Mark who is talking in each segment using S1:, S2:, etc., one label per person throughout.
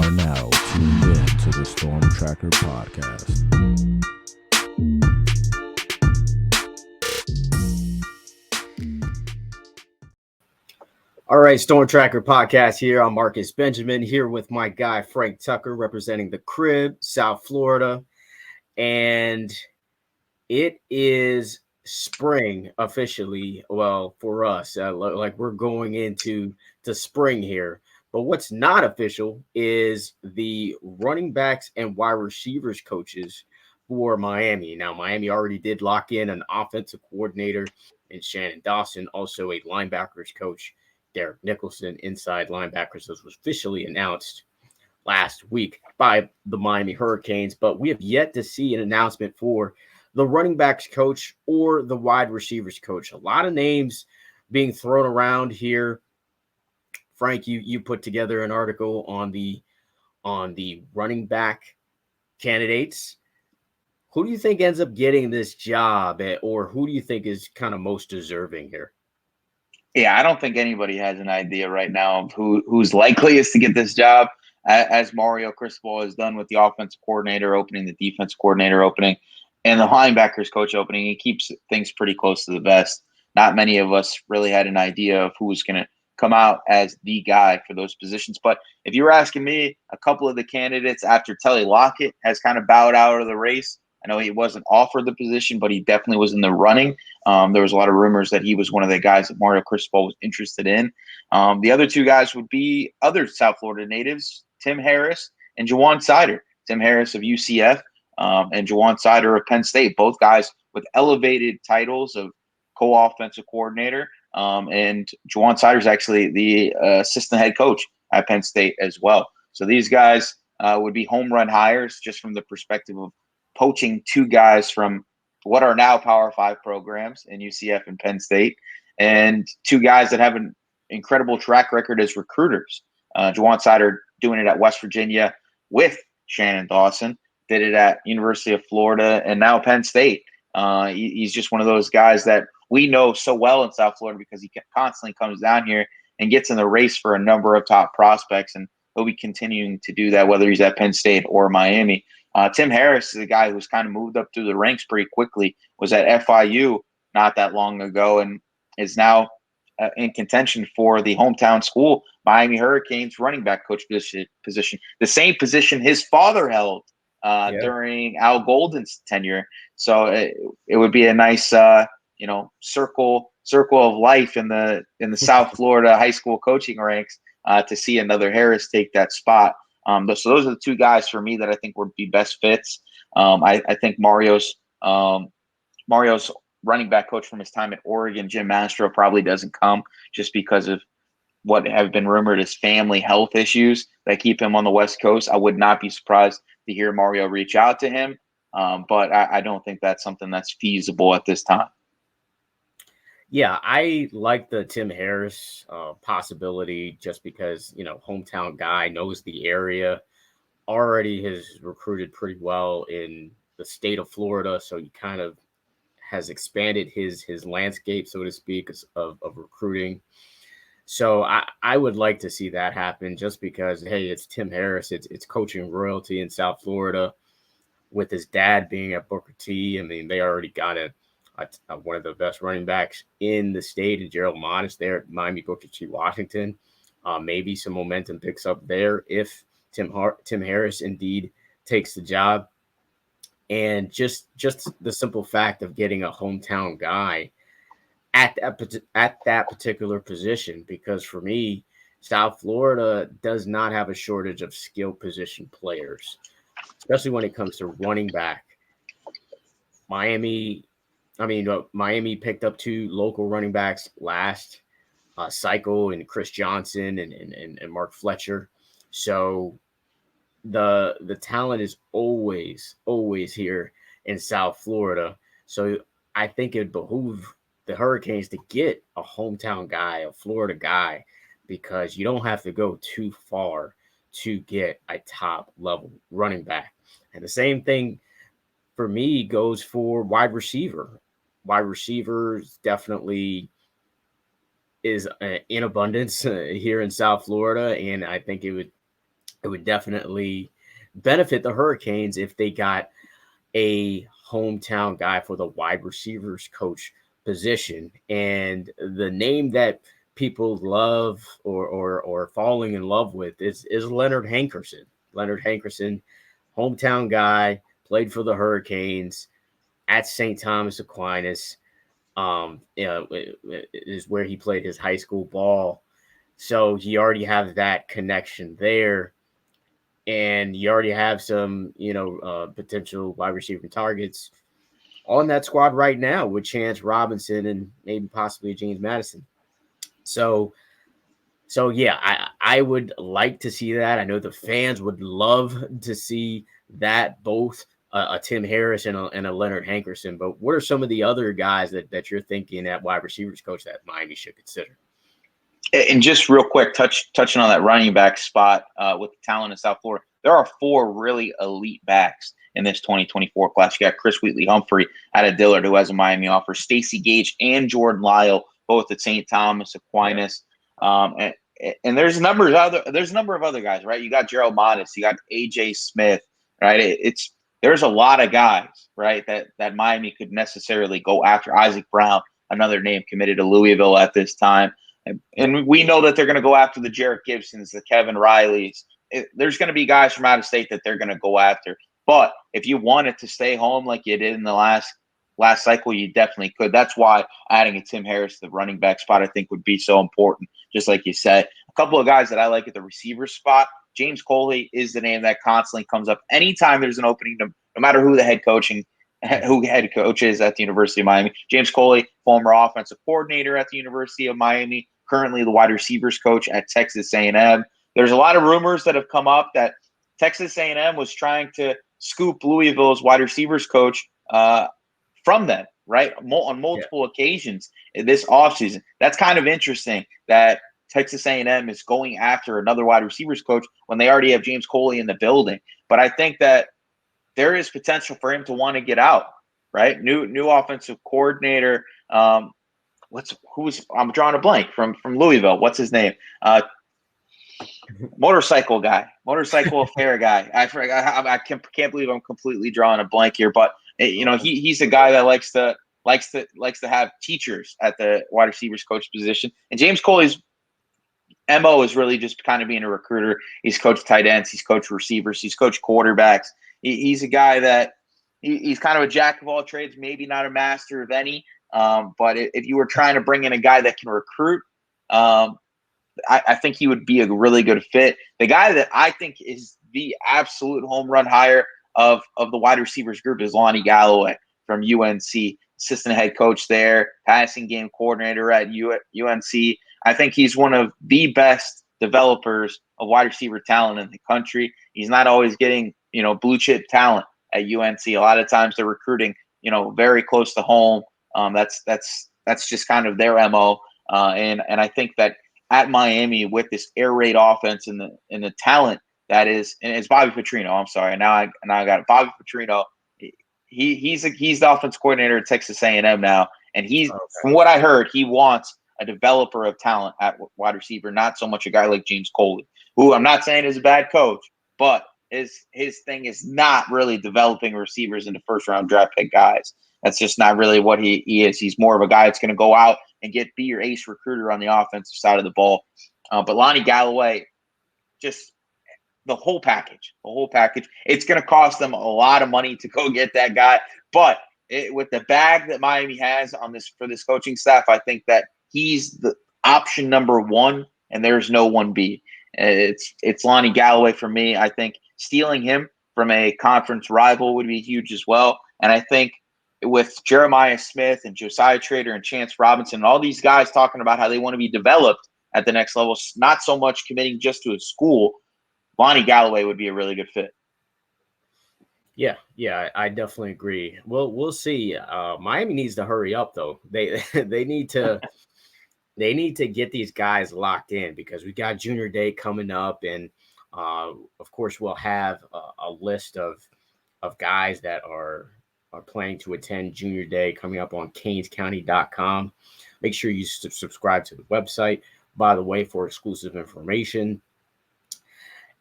S1: are now tuned in to the Storm Tracker podcast.
S2: All right, Storm Tracker podcast here. I'm Marcus Benjamin here with my guy Frank Tucker representing the Crib, South Florida. And it is spring officially, well, for us. Like we're going into spring here. But what's not official is the running backs and wide receivers coaches for Miami. Now, Miami already did lock in an offensive coordinator in Shannon Dawson, also a linebackers coach, Derek Nicholson, inside linebackers. This was officially announced last week by the Miami Hurricanes, but we have yet to see an announcement for the running backs coach or the wide receivers coach. A lot of names being thrown around here. Frank, you put together an article on the running back candidates. Who do you think ends up getting this job, or who do you think is kind of most deserving here?
S3: Yeah, I don't think anybody has an idea right now of who's likeliest to get this job, as Mario Cristobal has done with the offensive coordinator opening, the defense coordinator opening, and the linebackers coach opening. He keeps things pretty close to the vest. Not many of us really had an idea of who was going to come out as the guy for those positions. But if you were asking me, a couple of the candidates after Telly Lockett has kind of bowed out of the race. I know he wasn't offered the position, but he definitely was in the running. There was a lot of rumors that he was one of the guys that Mario Cristobal was interested in. The other two guys would be other South Florida natives, Tim Harris and Jawan Sider. Tim Harris of UCF and Jawan Sider of Penn State, both guys with elevated titles of co-offensive coordinator. And Jawan Sider is actually the assistant head coach at Penn State as well. So these guys would be home run hires just from the perspective of poaching two guys from what are now Power 5 programs in UCF and Penn State, and two guys that have an incredible track record as recruiters. Jawan Sider doing it at West Virginia with Shannon Dawson, did it at University of Florida, and now Penn State. He's just one of those guys that we know so well in South Florida because he constantly comes down here and gets in the race for a number of top prospects, and he'll be continuing to do that whether he's at Penn State or Miami. Tim Harris is a guy who's kind of moved up through the ranks pretty quickly, was at FIU not that long ago, and is now in contention for the hometown school, Miami Hurricanes running back coach position, the same position his father held during Al Golden's tenure. So it would be a nice, circle of life in the South Florida high school coaching ranks to see another Harris take that spot. So those are the two guys for me that I think would be best fits. I think Mario's running back coach from his time at Oregon, Jim Mastro, probably doesn't come just because of what have been rumored as family health issues that keep him on the West Coast. I would not be surprised to hear Mario reach out to him, but I don't think that's something that's feasible at this time.
S2: Yeah, I like the Tim Harris possibility just because, hometown guy, knows the area, already has recruited pretty well in the state of Florida. So he kind of has expanded his landscape, so to speak, of recruiting. So I would like to see that happen just because, hey, it's Tim Harris. It's coaching royalty in South Florida with his dad being at Booker T. I mean, they already got one of the best running backs in the state, and Gerald Modest there at Miami Booker T. Washington. Maybe some momentum picks up there if Tim Harris indeed takes the job. And just the simple fact of getting a hometown guy at that particular position, because for me, South Florida does not have a shortage of skill position players, especially when it comes to running back. Miami picked up two local running backs last cycle, and Chris Johnson and Mark Fletcher. So the talent is always here in South Florida. So I think it behoove the Hurricanes to get a hometown guy, a Florida guy, because you don't have to go too far to get a top level running back. And the same thing for me goes for wide receiver. Wide receivers definitely is in abundance here in South Florida, and I think it would it would definitely benefit the Hurricanes if they got a hometown guy for the wide receivers coach position. And the name that people love or falling in love with is Leonard Hankerson. Leonard Hankerson, hometown guy, played for the Hurricanes at St. Thomas Aquinas. Is where he played his high school ball. So he already has that connection there. And you already have some, potential wide receiver targets on that squad right now with Chance Robinson and maybe possibly James Madison. So yeah, I would like to see that. I know the fans would love to see that, both a Tim Harris and a Leonard Hankerson. But what are some of the other guys that you're thinking at wide receivers coach that Miami should consider?
S3: And just real quick, touching on that running back spot with the talent in South Florida, there are 4 really elite backs in this 2024 class. You got Chris Wheatley-Humphrey out of Dillard, who has a Miami offer, Stacey Gage and Jordan Lyle, both at St. Thomas Aquinas. Yeah. And there's a number of other guys, right? You got Gerald Modest, you got AJ Smith, right? There's a lot of guys, right, that Miami could necessarily go after. Isaac Brown, another name committed to Louisville at this time. And we know that they're going to go after the Jarrett Gibsons, the Kevin Rileys. There's going to be guys from out of state that they're going to go after. But if you wanted to stay home like you did in the last cycle, you definitely could. That's why adding a Tim Harris to the running back spot, I think, would be so important, just like you said. A couple of guys that I like at the receiver spot, James Coley is the name that constantly comes up anytime there's an opening, no matter who the head coach is at the University of Miami. James Coley, former offensive coordinator at the University of Miami, currently the wide receivers coach at Texas A&M. There's a lot of rumors that have come up that Texas A&M was trying to scoop Louisville's wide receivers coach from them, right, on multiple occasions this offseason. That's kind of interesting that Texas A&M is going after another wide receivers coach when they already have James Coley in the building. But I think that there is potential for him to want to get out, right? New offensive coordinator. I'm drawing a blank from Louisville. What's his name? Motorcycle affair guy. I can't believe I'm completely drawing a blank here, but he's a guy that likes to have teachers at the wide receivers coach position. And James Coley's MO is really just kind of being a recruiter. He's coached tight ends, he's coached receivers, he's coached quarterbacks. He's a guy that he's kind of a jack of all trades, maybe not a master of any. But if you were trying to bring in a guy that can recruit, I think he would be a really good fit. The guy that I think is the absolute home run hire of the wide receivers group is Lonnie Galloway from UNC, assistant head coach there, passing game coordinator at UNC. I think he's one of the best developers of wide receiver talent in the country. He's not always getting, blue chip talent at UNC. A lot of times they're recruiting, very close to home. That's just kind of their MO. And I think that at Miami with this air raid offense and the talent that is, and it's Bobby Petrino. I'm sorry. Now I got it. Bobby Petrino. He's the offense coordinator at Texas A&M now. And from what I heard, he wants a developer of talent at wide receiver, not so much a guy like James Coley, who I'm not saying is a bad coach, but his thing is not really developing receivers into first-round draft pick guys. That's just not really what he is. He's more of a guy that's going to go out and be your ace recruiter on the offensive side of the ball. But Lonnie Galloway, just the whole package. It's going to cost them a lot of money to go get that guy, but with the bag that Miami has for this coaching staff, I think that he's the option number 1, and there's no 1B. It's Lonnie Galloway for me. I think stealing him from a conference rival would be huge as well. And I think with Jeremiah Smith and Josiah Trader and Chance Robinson and all these guys talking about how they want to be developed at the next level, not so much committing just to a school, Lonnie Galloway would be a really good fit.
S2: Yeah, I definitely agree. Well, we'll see. Miami needs to hurry up, though. They need to get these guys locked in because we got Junior Day coming up, and of course we'll have a list of guys that are planning to attend Junior Day coming up on CanesCounty.com. Make sure you subscribe to the website, by the way, for exclusive information.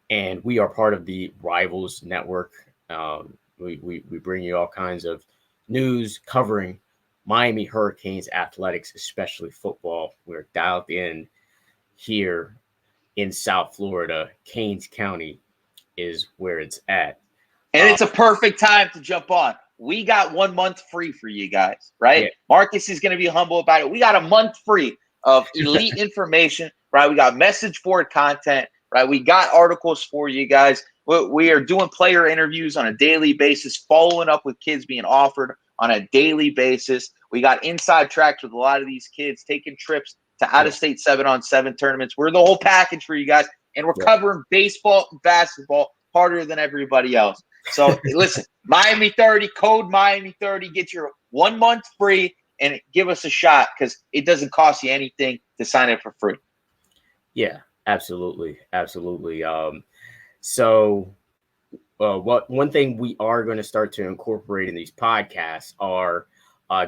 S2: and we are part of the Rivals Network. We bring you all kinds of news covering Miami Hurricanes athletics, especially football. We're dialed in here in South Florida. Canes County is where it's at.
S3: And it's a perfect time to jump on. We got 1 month free for you guys, right?
S2: Yeah.
S3: Marcus is going to be humble about it. We got a month free of elite information, right? We got message board content, right? We got articles for you guys. We are doing player interviews on a daily basis, following up with kids being offered on a daily basis. We got inside tracks with a lot of these kids taking trips to out-of-state 7-on-7 tournaments. We're the whole package for you guys, and we're covering baseball and basketball harder than everybody else. So listen, Miami 30, code Miami 30, get your 1 month free and give us a shot because it doesn't cost you anything to sign up for free.
S2: Yeah, absolutely. Absolutely. So one thing we are going to start to incorporate in these podcasts are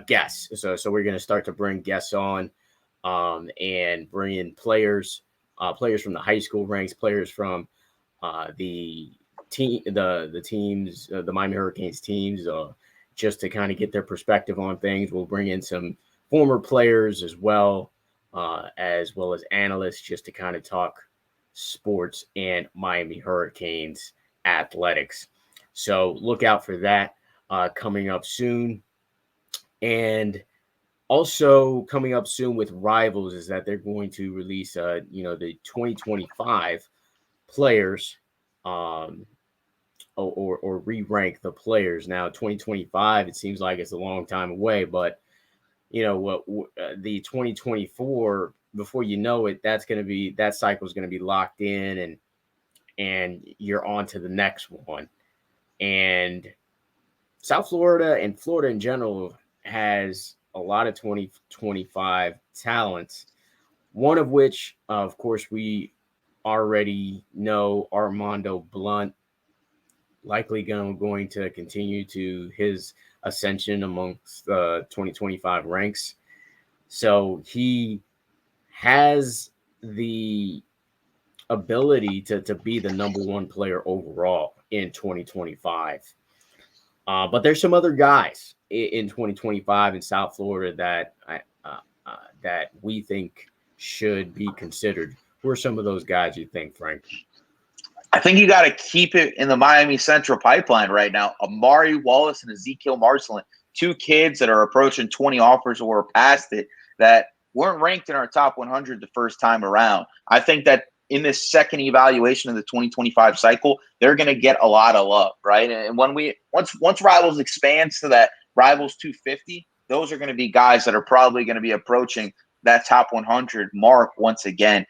S2: guests. So we're going to start to bring guests on and bring in players from the high school ranks, players from the teams, the Miami Hurricanes teams, just to kind of get their perspective on things. We'll bring in some former players as well as analysts, just to kind of talk sports and Miami Hurricanes athletics. So look out for that coming up soon. And also coming up soon with Rivals is that they're going to release, the 2025 players, or re-rank the players. Now, 2025, it seems like it's a long time away, but the 2024, before you know it, that cycle is going to be locked in, and you're on to the next one. And South Florida and Florida in general has a lot of 2025 talents, one of which, of course, we already know Armando Blunt, likely going to continue to his ascension amongst the 2025 ranks. So he has the ability to be the number one player overall in 2025. But there's some other guys in 2025 in South Florida that we think should be considered. Who are some of those guys you think, Frank?
S3: I think you got to keep it in the Miami Central pipeline right now. Amari Wallace and Ezekiel Marcelin, two kids that are approaching 20 offers or past it that weren't ranked in our top 100 the first time around. I think that in this second evaluation of the 2025 cycle, they're going to get a lot of love, right? And when once Rivals expands to that Rivals 250, those are going to be guys that are probably going to be approaching that top 100 mark once again.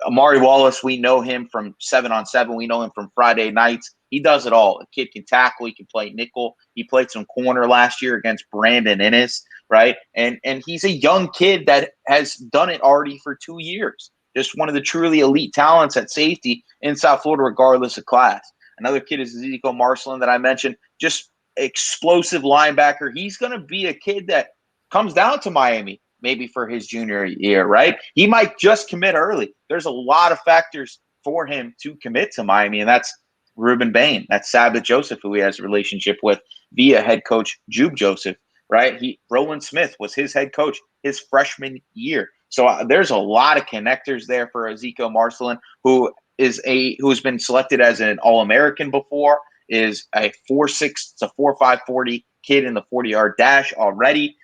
S3: Amari Wallace, we know him from 7-on-7. We know him from Friday nights. He does it all. A kid can tackle. He can play nickel. He played some corner last year against Brandon Innes, right? And he's a young kid that has done it already for 2 years. Just one of the truly elite talents at safety in South Florida, regardless of class. Another kid is Ezekiel Marcelin that I mentioned, just explosive linebacker. He's going to be a kid that comes down to Miami maybe for his junior year, right? He might just commit early. There's a lot of factors for him to commit to Miami, and that's Ruben Bain. That's Sabbath Joseph, who he has a relationship with via head coach Jube Joseph, right? Roland Smith was his head coach his freshman year. So there's a lot of connectors there for Ezekiel Marcelin, who's been selected as an All-American before, is a 4.6 to 4.5 40 kid in the 40-yard dash already,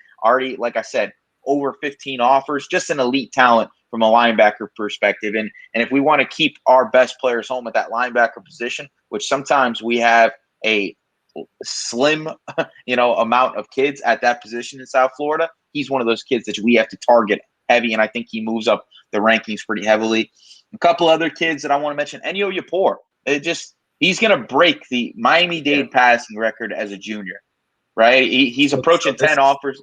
S3: like I said, over 15 offers, just an elite talent from a linebacker perspective. And if we want to keep our best players home at that linebacker position, which sometimes we have a slim, amount of kids at that position in South Florida, he's one of those kids that we have to target heavy. And I think he moves up the rankings pretty heavily. A couple other kids that I want to mention, Enyo Yapor. He's going to break the Miami-Dade passing record as a junior, right? He's approaching 10 offers.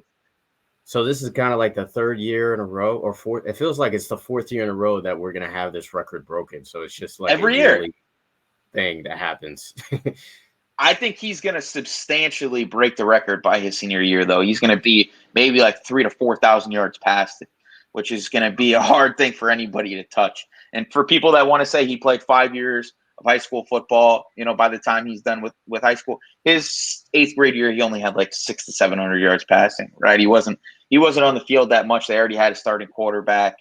S2: So this is kind of like the third year in a row, or fourth. It feels like it's the fourth year in a row that we're going to have this record broken. So it's just like
S3: every year
S2: thing that happens.
S3: I think he's going to substantially break the record by his senior year, though. He's going to be maybe like 3,000 to 4,000 yards past it, which is going to be a hard thing for anybody to touch. And for people that want to say he played 5 years of high school football. By the time he's done with high school, his 8th grade year, he only had like 600 to 700 yards passing. Right, he wasn't on the field that much. They already had a starting quarterback.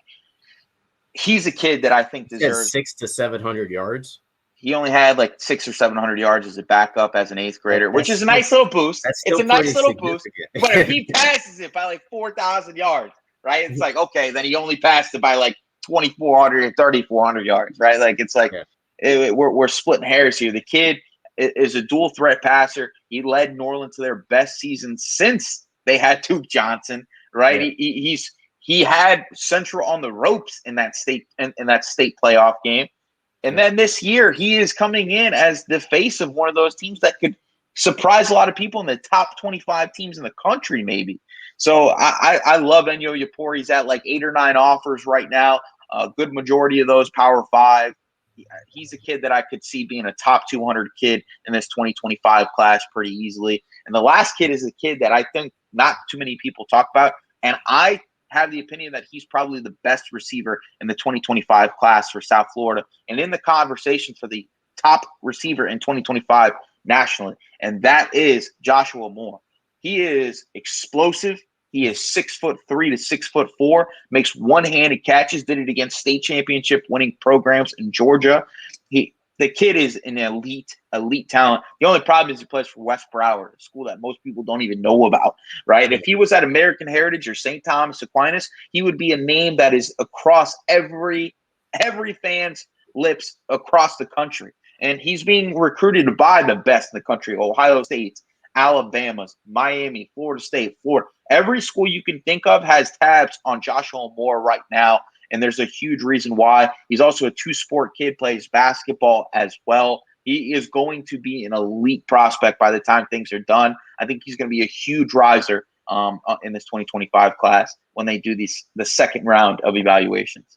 S3: He's a kid that I think deserves
S2: 600 to 700 yards.
S3: He only had like 600 or 700 yards as a backup as an 8th grader, which is a nice little boost. It's a nice little boost. But if he passes it by like 4,000 yards, right? It's like, okay, then he only passed it by like 2,400 or 3,400 yards, right? Like, it's like we're splitting hairs here. The kid is a dual threat passer. He led New Orleans to their best season since they had Duke Johnson, right? Yeah. He had Central on the ropes in that state playoff game. And then this year, he is coming in as the face of one of those teams that could surprise a lot of people in the top 25 teams in the country, maybe. So I love Enyo Yapor. He's at like 8 or 9 offers right now. A good majority of those Power 5. He's a kid that I could see being a top 200 kid in this 2025 class pretty easily. And the last kid is a kid that I think not too many people talk about. And I have the opinion that he's probably the best receiver in the 2025 class for South Florida and in the conversation for the top receiver in 2025 nationally. And that is Joshua Moore. He is explosive. He is 6'3" to 6'4", makes one-handed catches, did it against state championship winning programs in Georgia. The kid is an elite talent. The only problem is he plays for West Broward, a school that most people don't even know about, right? If he was at American Heritage or St. Thomas Aquinas, he would be a name that is across every fan's lips across the country. And he's being recruited by the best in the country, Ohio State, Alabama, Miami, Florida State, Florida. Every school you can think of has tabs on Joshua Moore right now. And there's a huge reason why. He's also a 2-sport kid, plays basketball as well. He is going to be an elite prospect by the time things are done. I think he's going to be a huge riser in this 2025 class when they do the second round of evaluations.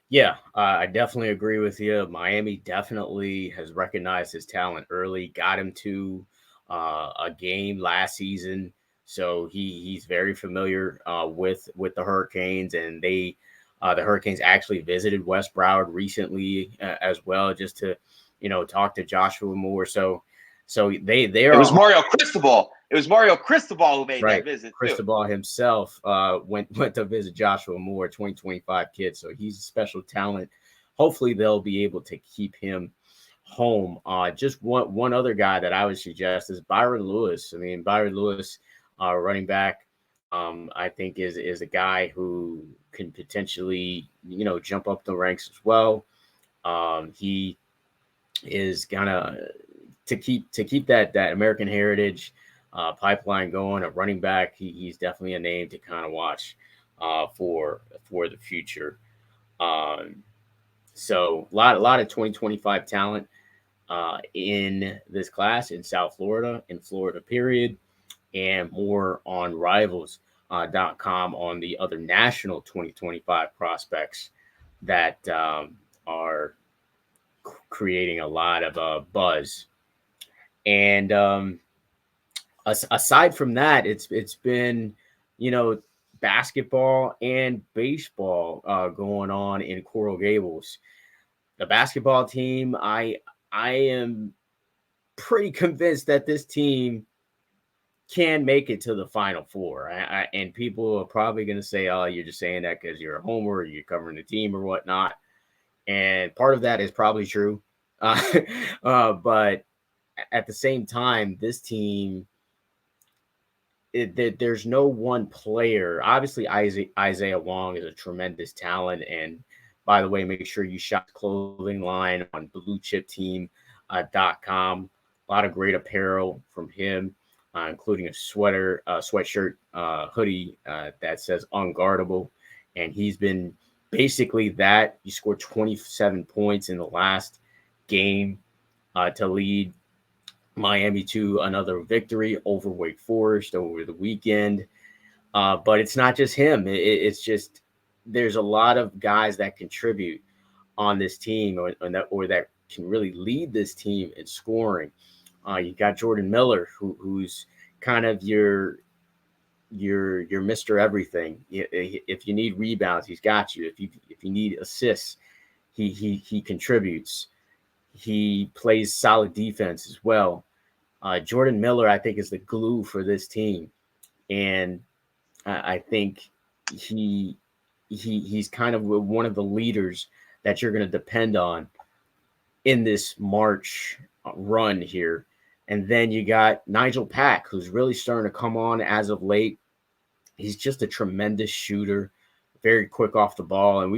S2: Yeah, I definitely agree with you. Miami definitely has recognized his talent early, got him to a game last season. So he's very familiar with the Hurricanes, and the Hurricanes actually visited West Broward recently as well, just to talk to Joshua Moore. So they are.
S3: It was Mario Cristobal. It was Mario Cristobal who made that visit.
S2: Cristobal himself went to visit Joshua Moore, 2025 kid. So he's a special talent. Hopefully they'll be able to keep him home. Just one other guy that I would suggest is Byron Lewis. I mean, Byron Lewis, running back, I think is a guy who can potentially, jump up the ranks as well. He is gonna to keep that American Heritage pipeline going. A running back, he's definitely a name to kind of watch for the future. So a lot of 2025 talent in this class in South Florida, in Florida period, and more on Rivals.com on the other national 2025 prospects that are creating a lot of buzz. And aside from that, it's been, basketball and baseball going on in Coral Gables. The basketball team, I am pretty convinced that this team can make it to the Final Four. And people are probably going to say, oh, you're just saying that because you're a homer, or you're covering the team or whatnot. And part of that is probably true. But at the same time, this team, there's no one player. Obviously, Isaiah Wong is a tremendous talent. And by the way, make sure you shop the clothing line on bluechipteam.com. A lot of great apparel from him, including a sweatshirt, hoodie that says Unguardable. And he's been basically that. He scored 27 points in the last game to lead Miami to another victory over Wake Forest over the weekend. But it's not just him. It's just there's a lot of guys that contribute on this team or that can really lead this team in scoring. You got Jordan Miller, who's kind of your Mr. Everything. If you need rebounds, he's got you. If you need assists, he contributes. He plays solid defense as well. Jordan Miller, I think, is the glue for this team, and I think he's kind of one of the leaders that you're going to depend on in this March run here. And then you got Nigel Pack, who's really starting to come on as of late. He's just a tremendous shooter, very quick off the ball, and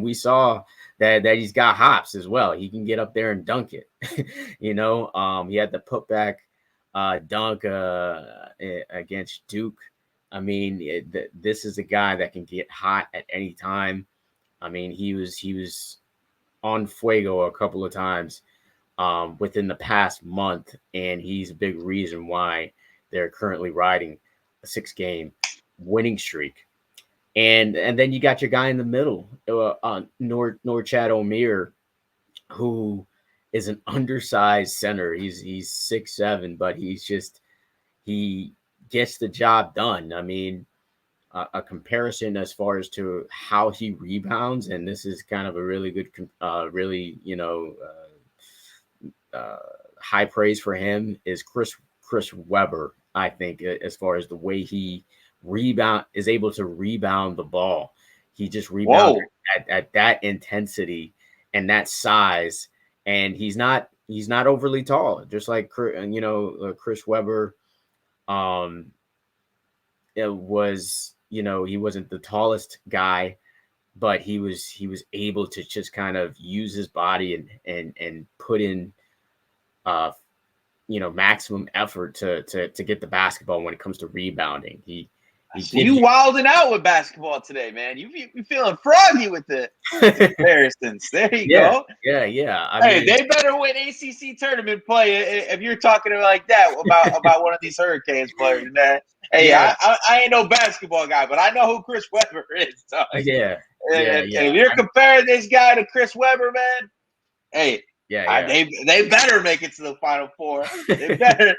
S2: we saw that he's got hops as well. He can get up there and dunk it. He had the putback dunk against Duke. I mean, this is a guy that can get hot at any time. I mean, he was on fuego a couple of times within the past month, and he's a big reason why they're currently riding a 6-game winning streak. And then you got your guy in the middle, Norchad Omier, who is an undersized center. He's 6'7", but he gets the job done. I mean, a comparison as far as to how he rebounds, and this is kind of a really good, high praise for him, is Chris Webber. I think as far as the way he is able to rebound the ball, he just rebounds at that intensity and that size, and he's not overly tall, just like Chris Webber. It was, he wasn't the tallest guy, but he was able to just kind of use his body and put in maximum effort to get the basketball when it comes to rebounding.
S3: You wilding out with basketball today, man. You feeling froggy with the comparisons. There you go.
S2: Yeah.
S3: They better win ACC tournament play if you're talking like that about one of these Hurricanes players, man. Hey, yeah. I ain't no basketball guy, but I know who Chris Webber is. So.
S2: Yeah.
S3: And if you're comparing this guy to Chris Webber, man, hey, they better make it to the Final Four. They better.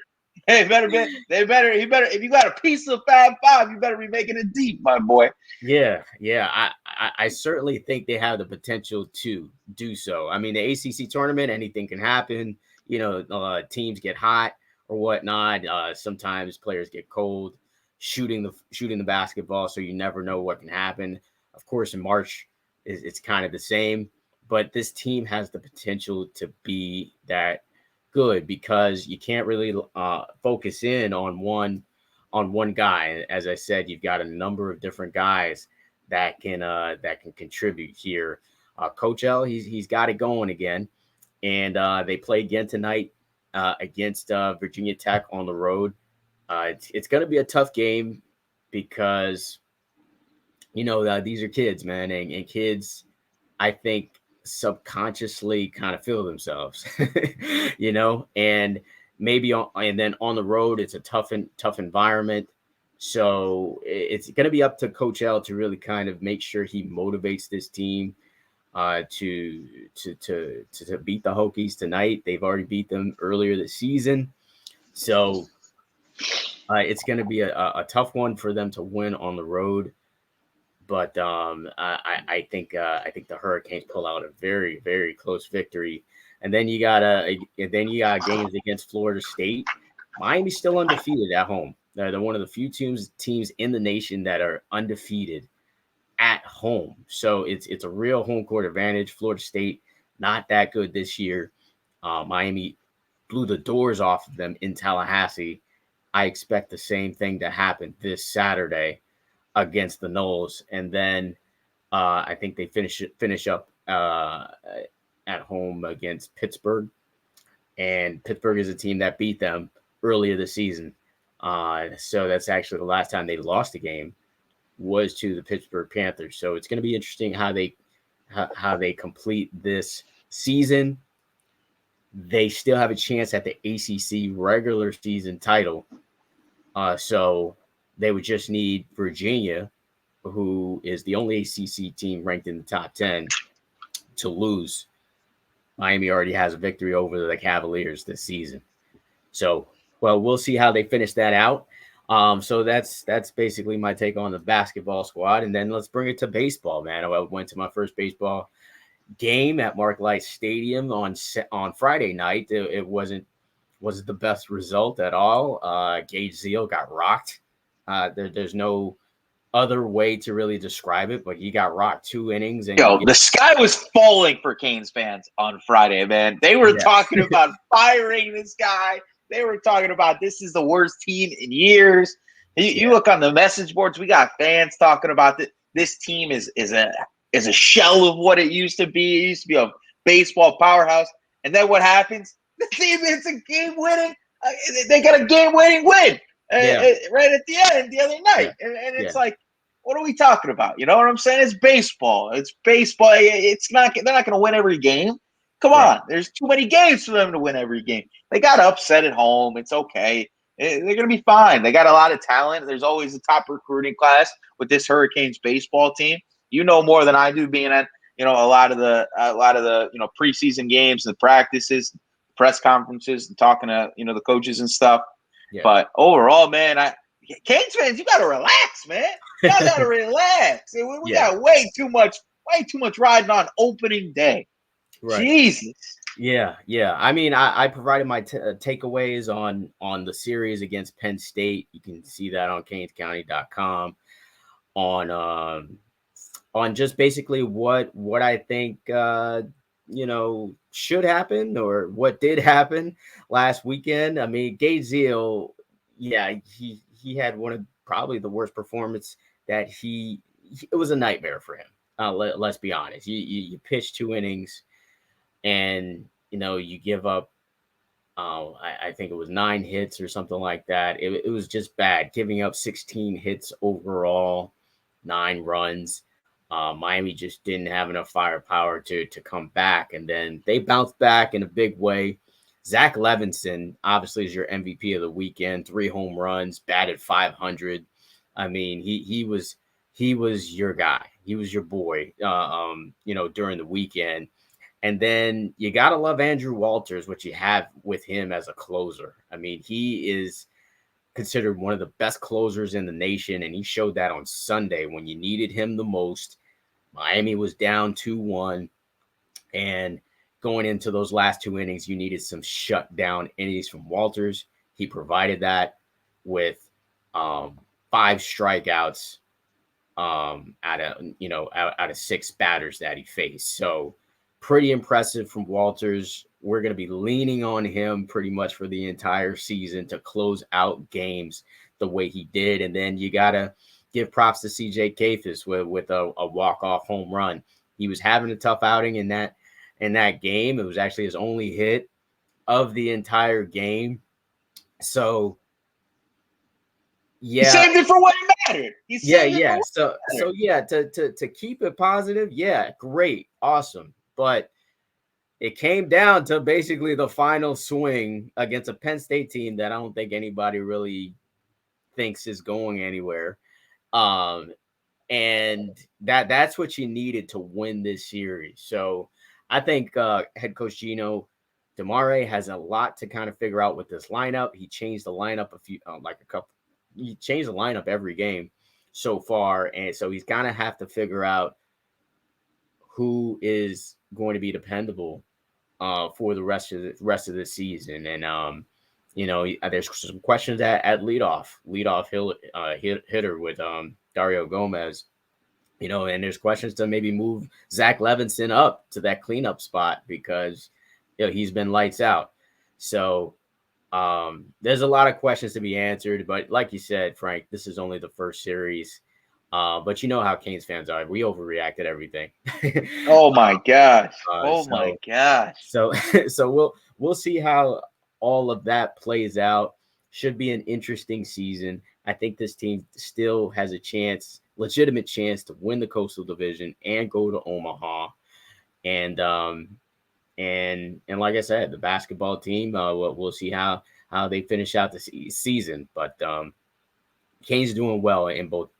S3: He better. If you got a piece of Fab Five, you better be making it deep, my boy.
S2: Yeah. I certainly think they have the potential to do so. I mean, the ACC tournament, anything can happen. Teams get hot or whatnot. Sometimes players get cold shooting the basketball, so you never know what can happen. Of course, in March, it's kind of the same. But this team has the potential to be that good, because you can't really focus in on one guy. As I said, you've got a number of different guys that can contribute here. Coach L, he's got it going again, and they play again tonight against Virginia Tech on the road. It's going to be a tough game because these are kids, man, and kids, I think, subconsciously kind of feel themselves, and maybe and then on the road, it's a tough environment. So it's going to be up to Coach L to really kind of make sure he motivates this team to beat the Hokies tonight. They've already beat them earlier this season. So it's going to be a tough one for them to win on the road. But I think the Hurricanes pull out a very, very close victory, and then you got games against Florida State. Miami's still undefeated at home. They're one of the few teams in the nation that are undefeated at home. So it's a real home court advantage. Florida State not that good this year. Miami blew the doors off of them in Tallahassee. I expect the same thing to happen this Saturday against the Noles, and then I think they finish up at home against Pittsburgh, and Pittsburgh is a team that beat them earlier this season. So that's actually the last time they lost a game was to the Pittsburgh Panthers. So it's going to be interesting how they complete this season. They still have a chance at the ACC regular season title. So they would just need Virginia, who is the only ACC team ranked in the top 10, to lose. Miami already has a victory over the Cavaliers this season. So, well, we'll see how they finish that out. So that's basically my take on the basketball squad. And then let's bring it to baseball, man. I went to my first baseball game at Mark Light Stadium on Friday night. It wasn't the best result at all. Gage Zeal got rocked. There's no other way to really describe it, but he got rocked 2 innings. And
S3: Yo, the sky was falling for Canes fans on Friday, man. They were talking about firing this guy. They were talking about this is the worst team in years. You look on the message boards, we got fans talking about this team is a shell of what it used to be. It used to be a baseball powerhouse. And then what happens? The team is a game-winning. They got a game-winning win right at the end the other night. And it's like, what are we talking about? You know what I'm saying? It's baseball. It's baseball. It's not. They're not going to win every game. Come on. There's too many games for them to win every game. They got upset at home. It's okay. They're going to be fine. They got a lot of talent. There's always a top recruiting class with this Hurricanes baseball team. You know more than I do, being at a lot of the preseason games, the practices, press conferences, and talking to the coaches and stuff. Yeah. But overall, man, Canes fans, you got to relax, man. You got to relax. We got way too much riding on opening day. Right. Jesus.
S2: Yeah. I mean, I provided my takeaways on the series against Penn State. You can see that on canescounty.com on just basically what I think should happen or what did happen last weekend. I mean, Gage Zeal, he had one of probably the worst performance that it was a nightmare for him. Let's be honest. You pitch 2 innings and you give up I think it was 9 hits or something like that. It was just bad, giving up 16 hits overall, 9 runs. Miami just didn't have enough firepower to come back, and then they bounced back in a big way. Zach Levinson obviously is your MVP of the weekend, 3 home runs, batted .500. I mean, he was your guy. He was your boy, during the weekend. And then you got to love Andrew Walters, what you have with him as a closer. I mean, he is considered one of the best closers in the nation, and he showed that on Sunday when you needed him the most. Miami was down 2-1, and going into those last 2 innings, you needed some shutdown innings from Walters. He provided that with 5 strikeouts out of 6 batters that he faced. So pretty impressive from Walters. We're going to be leaning on him pretty much for the entire season to close out games the way he did. And then you got to give props to CJ Kafis with a walk-off home run. He was having a tough outing in that game. It was actually his only hit of the entire game. So,
S3: he saved it for what it mattered.
S2: To keep it positive, great, awesome. But it came down to basically the final swing against a Penn State team that I don't think anybody really thinks is going anywhere. And that's what you needed to win this series. So I think head coach Gino DeMare has a lot to kind of figure out with this lineup. He changed the lineup he changed the lineup every game so far. And so he's going to have to figure out who is going to be dependable for the rest of the season. And there's some questions at leadoff hitter with Dario Gomez, and there's questions to maybe move Zach Levinson up to that cleanup spot because he's been lights out. So there's a lot of questions to be answered, but like you said, Frank, this is only the first series. But you know how Canes fans are. We overreact at everything.
S3: Oh my gosh. My gosh.
S2: So we'll see how all of that plays out. Should be an interesting season. I think this team still has a legitimate chance to win the Coastal Division and go to Omaha. And like I said, the basketball team, we'll see how they finish out the season. But Canes doing well in both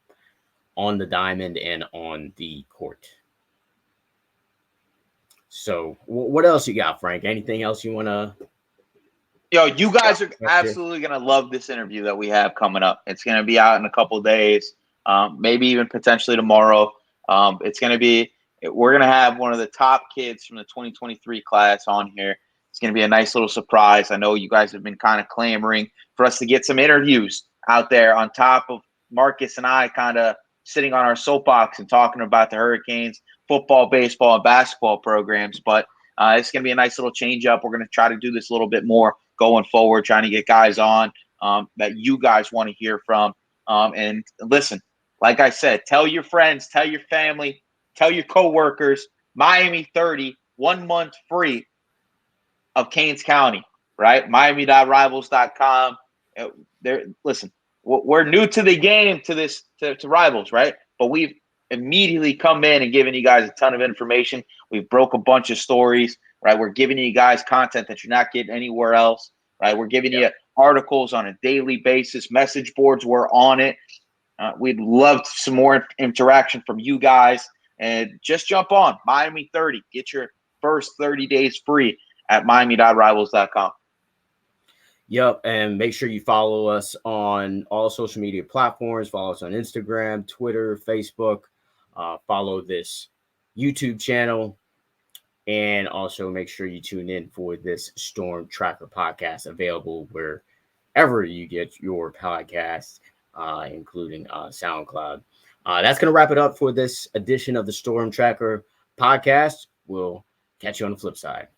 S2: on the diamond and on the court. So what else you got, Frank? Anything else you want to?
S3: Yo, you guys are absolutely going to love this interview that we have coming up. It's going to be out in a couple of days, maybe even potentially tomorrow. It's going to be We're going to have one of the top kids from the 2023 class on here. It's going to be a nice little surprise. I know you guys have been kind of clamoring for us to get some interviews out there on top of Marcus and I kind of sitting on our soapbox and talking about the Hurricanes football, baseball, and basketball programs. But it's going to be a nice little change up. We're going to try to do this a little bit more going forward, trying to get guys on that you guys want to hear from. And listen, like I said, tell your friends, tell your family, tell your coworkers, Miami 30, 1 month free of Canes County, right? Miami.rivals.com. Listen, we're new to the game, to Rivals, right? But we've immediately come in and given you guys a ton of information. We've broke a bunch of stories, right? We're giving you guys content that you're not getting anywhere else, right? We're giving you articles on a daily basis, message boards, we're on it. We'd love some more interaction from you guys. And just jump on Miami 30. Get your first 30 days free at Miami.rivals.com.
S2: Yep, and make sure you follow us on all social media platforms. Follow us on Instagram, Twitter, Facebook. Follow this YouTube channel. And also make sure you tune in for this Storm Tracker podcast, available wherever you get your podcasts, including SoundCloud. That's going to wrap it up for this edition of the Storm Tracker podcast. We'll catch you on the flip side.